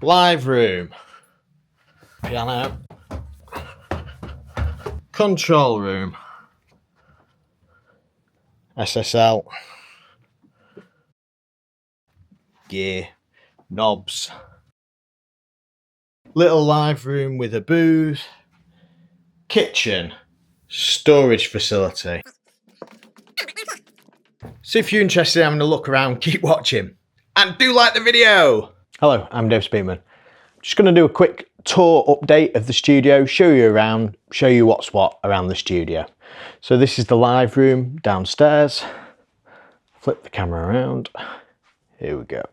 Live room, piano, control room, SSL, gear, knobs, little live room with a booth, kitchen, storage facility. So if you're interested in having a look around, keep watching and do like the video. Hello, I'm Dave Speakman. Just going to do a quick tour update of the studio, show you around, show you what's what around the studio. So this is the live room downstairs. Flip the camera around. Here we go.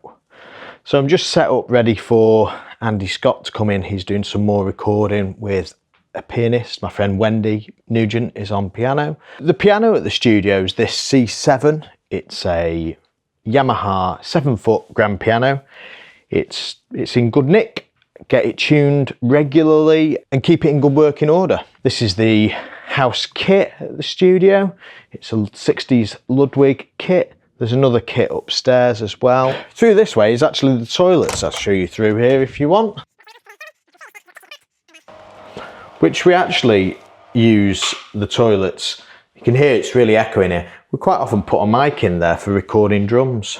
So I'm just set up ready for Andy Scott to come in. He's doing some more recording with a pianist. My friend Wendy Nugent is on piano. The piano at the studio is this C7. It's a Yamaha 7-foot grand piano. It's in good nick. Get it tuned regularly and keep it in good working order. This is the house kit at the studio. It's a 60s Ludwig kit. There's another kit upstairs as well. Through this way is actually the toilets. I'll show you through here if you want. Which we actually use the toilets. You can hear it's really echoing here. We quite often put a mic in there for recording drums.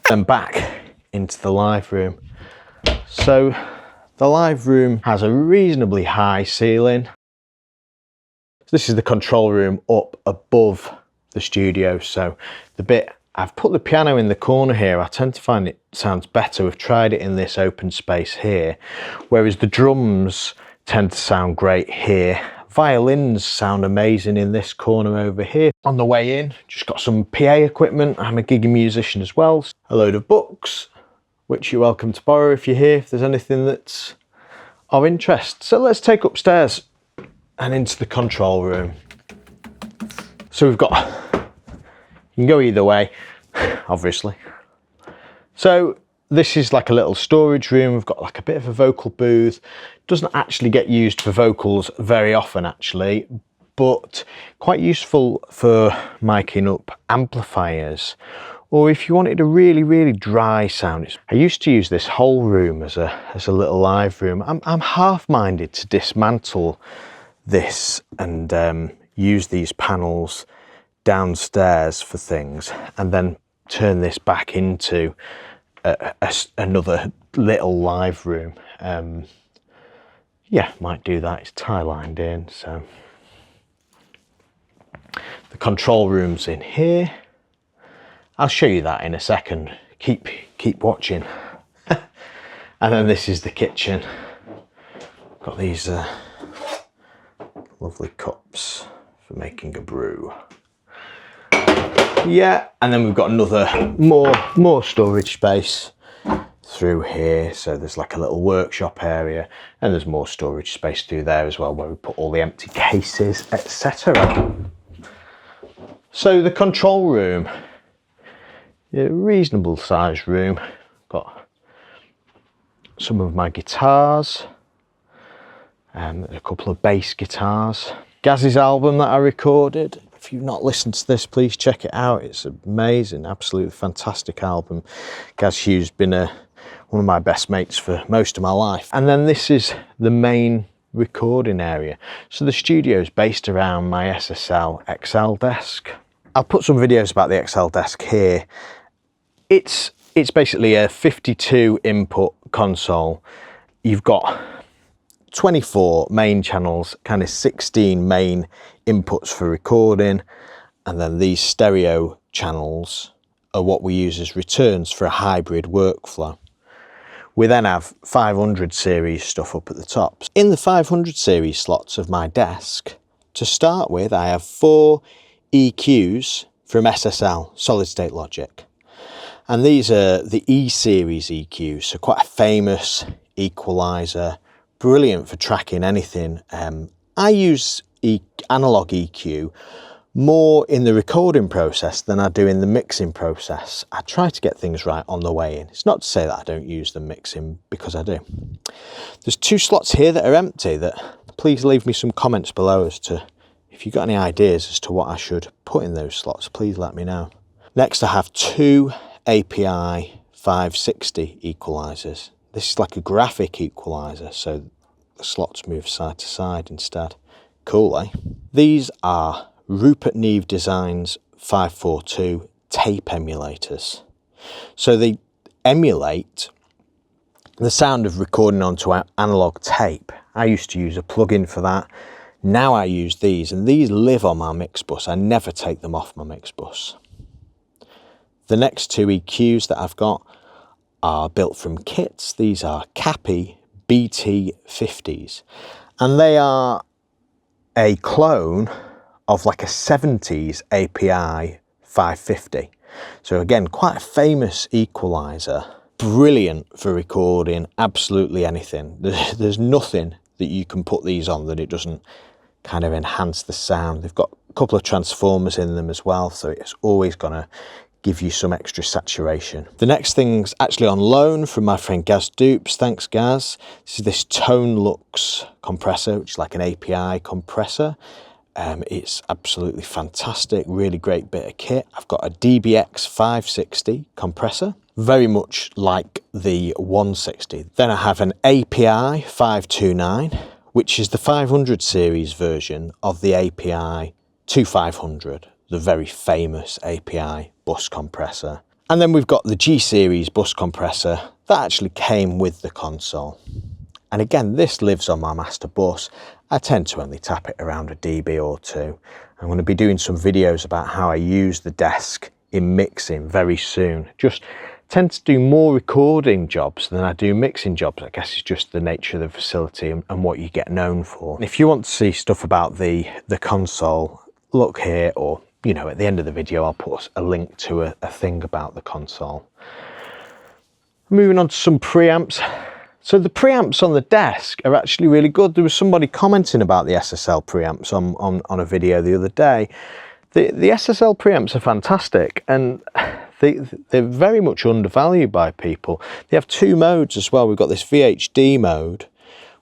And back into the live room. So the live room has a reasonably high ceiling. This is the control room up above the studio. So the bit, I've put the piano in the corner here. I tend to find it sounds better. We've tried it in this open space here, whereas the drums tend to sound great here. Violins sound amazing in this corner over here. On the way in, just got some PA equipment. I'm a gigging musician as well. A load of books, which you're welcome to borrow if you're here, if there's anything that's of interest. So let's take upstairs and into the control room. So we've got, you can go either way, obviously. So this is like a little storage room. We've got like a bit of a vocal booth. Doesn't actually get used for vocals very often actually, but quite useful for miking up amplifiers. Or if you wanted a really, really dry sound. I used to use this whole room as a little live room. I'm half-minded to dismantle this and use these panels downstairs for things and then turn this back into another little live room. Yeah, might do that. It's tie-lined in, so. The control room's in here. I'll show you that in a second. Keep watching. And then this is the kitchen. Got these lovely cups for making a brew. Yeah, and then we've got another more storage space through here. So there's like a little workshop area and there's more storage space through there as well where we put all the empty cases, etc. So the control room, a reasonable sized room. Got some of my guitars and a couple of bass guitars. Gaz's album that I recorded. If you've not listened to this, please check it out. It's amazing, absolutely fantastic album. Gaz Hughes been one of my best mates for most of my life. And then this is the main recording area. So the studio is based around my SSL XL Desk. I'll put some videos about the XL Desk here. It's basically a 52 input console. You've got 24 main channels, kind of 16 main inputs for recording, and then these stereo channels are what we use as returns for a hybrid workflow. We then have 500 series stuff up at the top. In the 500 series slots of my desk, to start with, I have 4 EQs from SSL, Solid State Logic. And these are the E-series EQs, so quite a famous equalizer, brilliant for tracking anything. I use analog EQ more in the recording process than I do in the mixing process. I try to get things right on the way in. It's not to say that I don't use the mixing, because I do. There's 2 slots here that are empty that please leave me some comments below as to if you've got any ideas as to what I should put in those slots, please let me know. Next I have 2 API 560 equalizers. This is like a graphic equalizer, so the slots move side to side instead. Cool, eh? These are Rupert Neve Designs 542 tape emulators. So they emulate the sound of recording onto analog tape. I used to use a plugin for that. Now I use these, and these live on my mix bus. I never take them off my mix bus. The next two EQs that I've got are built from kits. These are Cappy BT50s, and they are a clone of like a 70s API 550. So again, quite a famous equalizer, brilliant for recording absolutely anything. There's nothing that you can put these on that it doesn't kind of enhance the sound. They've got a couple of transformers in them as well, so it's always gonna give you some extra saturation. The next thing's actually on loan from my friend Gaz Dupes. Thanks, Gaz. This is this Tone Lux compressor, which is like an API compressor. It's absolutely fantastic, really great bit of kit. I've got a DBX 560 compressor, very much like the 160. Then I have an API 529, which is the 500 series version of the API 2500, the very famous API bus compressor. And then we've got the G series bus compressor that actually came with the console. And again, this lives on my master bus. I tend to only tap it around a dB or two. I'm going to be doing some videos about how I use the desk in mixing very soon. Just tend to do more recording jobs than I do mixing jobs. I guess it's just the nature of the facility and what you get known for. If you want to see stuff about the console, look here, or you know, at the end of the video I'll put a link to a thing about the console. Moving on to some preamps. So the preamps on the desk are actually really good. There was somebody commenting about the SSL preamps on a video the other day. The SSL preamps are fantastic, and they're very much undervalued by people. They have two modes as well. We've got this VHD mode,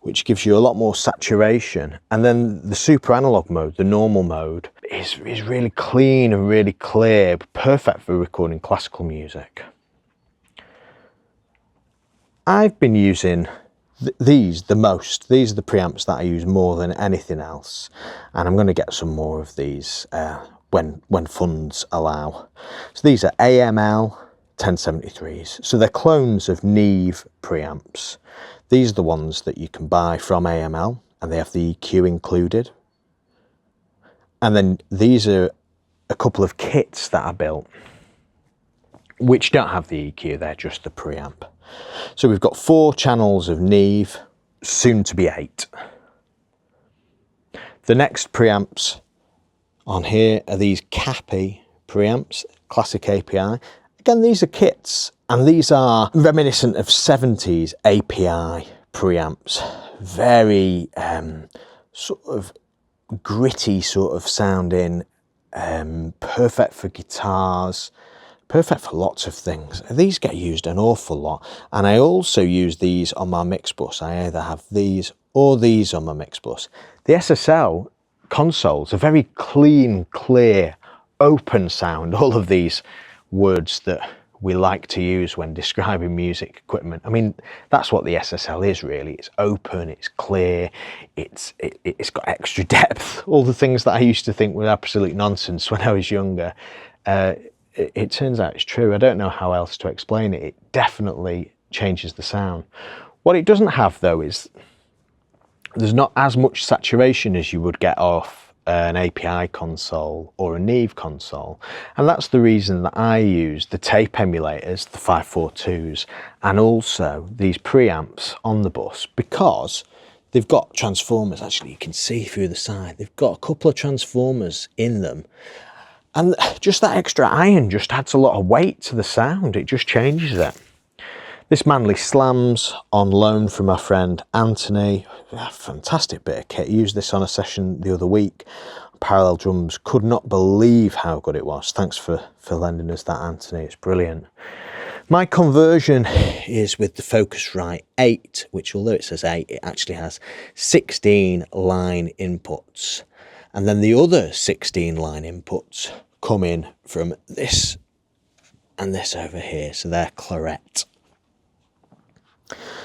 which gives you a lot more saturation, and then the super analog mode, the normal mode, is really clean and really clear, perfect for recording classical music. I've been using these the most. These are the preamps that I use more than anything else, and I'm going to get some more of these when funds allow. So these are AML 1073s. So they're clones of Neve preamps. These are the ones that you can buy from AML, and they have the EQ included. And then these are a couple of kits that I built, which don't have the EQ, they're just the preamp. So we've got 4 channels of Neve, soon to be 8. The next preamps on here are these Cappy preamps, classic API. Again, these are kits, and these are reminiscent of 70s API preamps. Very sort of gritty sort of sounding, perfect for guitars, perfect for lots of things. These get used an awful lot, and I also use these on my mix bus. I either have these or these on my mix bus. The SSL consoles are very clean, clear, open sound, all of these words that we like to use when describing music equipment. I mean, that's what the SSL is really. It's open, it's clear, it's got extra depth. All the things that I used to think were absolute nonsense when I was younger, it turns out it's true. I don't know how else to explain it. It definitely changes the sound. What it doesn't have though is there's not as much saturation as you would get off an API console or a Neve console, and that's the reason that I use the tape emulators, the 542s, and also these preamps on the bus, because they've got transformers. Actually, you can see through the side, they've got a couple of transformers in them, and just that extra iron just adds a lot of weight to the sound. It just changes it. This Manly Slams on loan from my friend Anthony. A fantastic bit of kit. Used this on a session the other week. Parallel drums. Could not believe how good it was. Thanks for lending us that, Anthony. It's brilliant. My conversion is with the Focusrite 8, which although it says 8, it actually has 16 line inputs. And then the other 16 line inputs come in from this and this over here. So they're claret.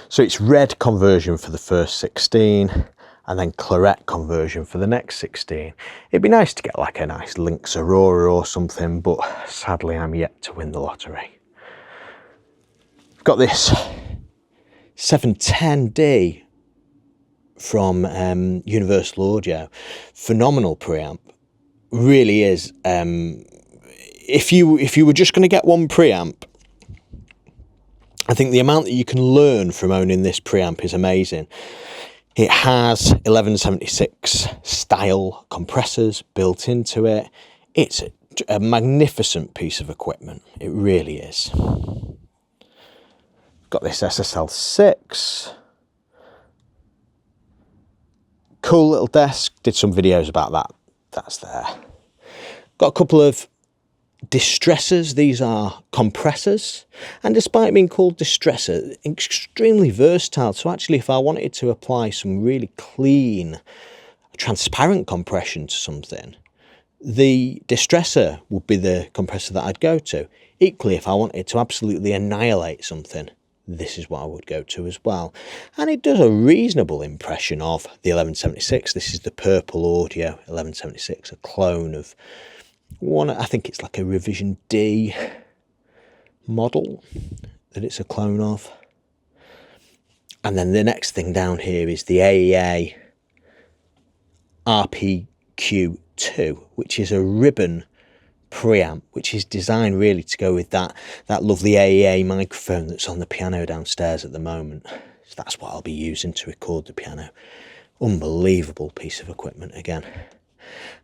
So it's red conversion for the first 16 and then claret conversion for the next 16. It'd be nice to get like a nice Lynx Aurora or something, but sadly I'm yet to win the lottery. Got this 710D from Universal Audio. Phenomenal preamp. Really is. If you were just going to get one preamp, I think the amount that you can learn from owning this preamp is amazing. It has 1176 style compressors built into it. It's a magnificent piece of equipment. It really is. Got this SSL 6. Cool little desk. Did some videos about that. That's there. Got a couple of distressors. These are compressors, and despite being called distressor, extremely versatile. So actually, if I wanted to apply some really clean, transparent compression to something, the distressor would be the compressor that I'd go to. Equally, if I wanted to absolutely annihilate something, this is what I would go to as well. And it does a reasonable impression of the 1176. This is the Purple Audio 1176, a clone of one, I think it's like a Revision D model that it's a clone of. And then the next thing down here is the AEA RPQ2, which is a ribbon preamp, which is designed really to go with that lovely AEA microphone that's on the piano downstairs at the moment. So that's what I'll be using to record the piano. Unbelievable piece of equipment again.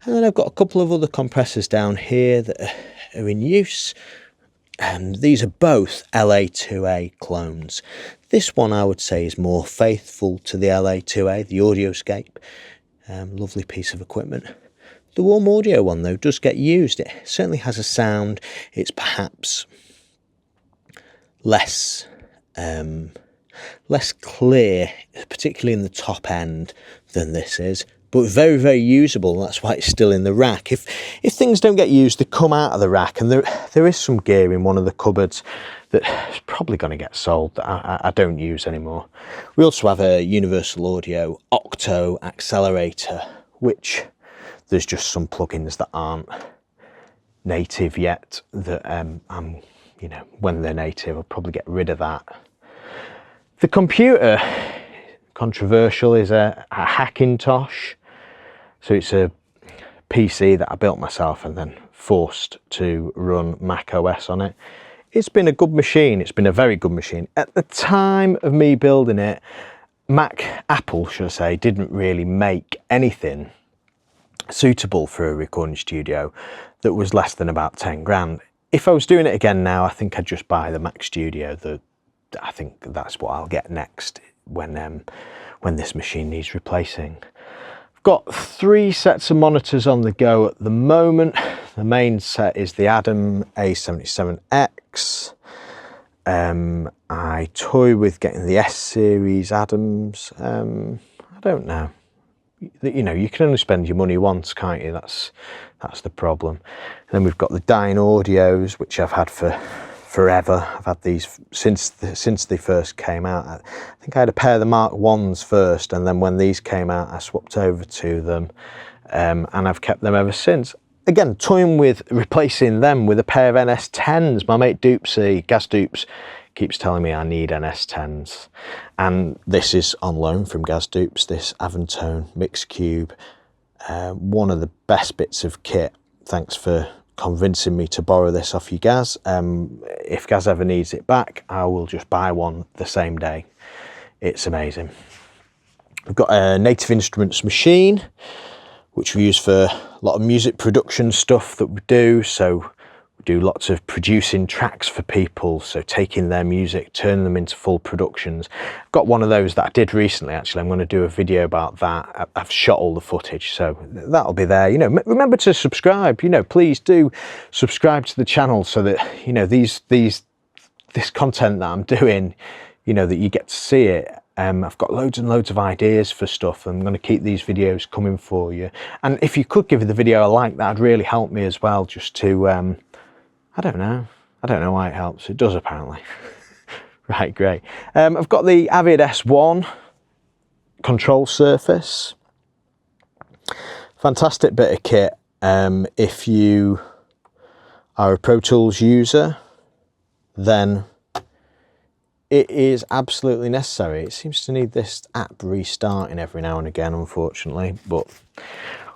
And then I've got a couple of other compressors down here that are in use. These are both LA2A clones. This one I would say is more faithful to the LA2A, the Audioscape. Lovely piece of equipment. The Warm Audio one though does get used. It certainly has a sound. It's perhaps less clear, particularly in the top end, than this is. But very, very usable. That's why it's still in the rack. If things don't get used, they come out of the rack, and there is some gear in one of the cupboards that is probably going to get sold that I don't use anymore. We also have a Universal Audio Octo accelerator, which there's just some plugins that aren't native yet. That when they're native, I'll probably get rid of that. The computer, controversial, is a Hackintosh. So it's a PC that I built myself and then forced to run Mac OS on it. It's been a good machine. It's been a very good machine. At the time of me building it, Apple, should I say, didn't really make anything suitable for a recording studio that was less than about 10 grand. If I was doing it again now, I think I'd just buy the Mac Studio. I think that's what I'll get next when this machine needs replacing. Got 3 sets of monitors on the go at the moment. The main set is the Adam A77X. I toy with getting the S series Adams. I don't know. You can only spend your money once, can't you? That's the problem. And then we've got the Dyne Audios, which I've had for forever. I've had these since they first came out. I think I had a pair of the Mark 1s first, and then when these came out I swapped over to them, and I've kept them ever since. Again, toying with replacing them with a pair of NS10s. My mate Doopsy, Gaz Doops, keeps telling me I need NS10s, and this is on loan from Gaz Doops, this Avantone Mixcube. One of the best bits of kit. Thanks for convincing me to borrow this off you, Gaz. If Gaz ever needs it back, I will just buy one the same day. It's amazing. We've got a Native Instruments machine, which we use for a lot of music production stuff that we do. So we do lots of producing tracks for people, so taking their music, turning them into full productions. I've got one of those that I did recently, actually. I'm going to do a video about that. I've shot all the footage, so that'll be there. Remember to subscribe. Please do subscribe to the channel so that this content that I'm doing, that you get to see it. I've got loads and loads of ideas for stuff. I'm going to keep these videos coming for you. And if you could give the video a like, that'd really help me as well, just to I don't know. I don't know why it helps. It does apparently. Right, great. I've got the Avid S1 control surface. Fantastic bit of kit if you are a Pro Tools user, then it is absolutely necessary. It seems to need this app restarting every now and again, unfortunately, but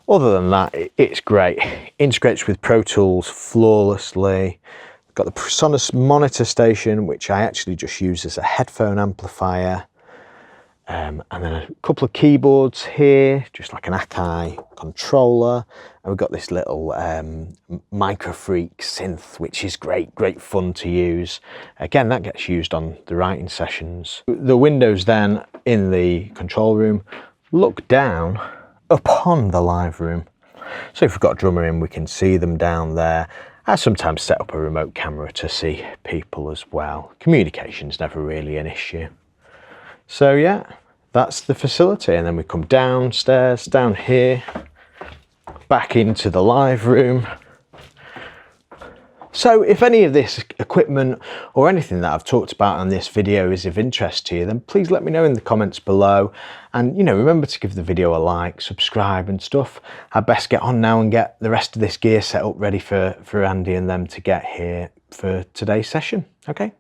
other than that, it's great. Integrates with Pro Tools flawlessly. Got the Presonus monitor station, which I actually just use as a headphone amplifier. And then a couple of keyboards here, just like an Akai controller. And we've got this little Microfreak synth, which is great fun to use. Again, that gets used on the writing sessions. The windows then in the control room look down upon the live room. So if we've got a drummer in, we can see them down there. I sometimes set up a remote camera to see people as well. Communication's never really an issue. So yeah, that's the facility. And then we come downstairs, down here, back into the live room. So if any of this equipment or anything that I've talked about on this video is of interest to you, then please let me know in the comments below. And remember to give the video a like, subscribe and stuff. I'd best get on now and get the rest of this gear set up ready for Andy and them to get here for today's session. Okay,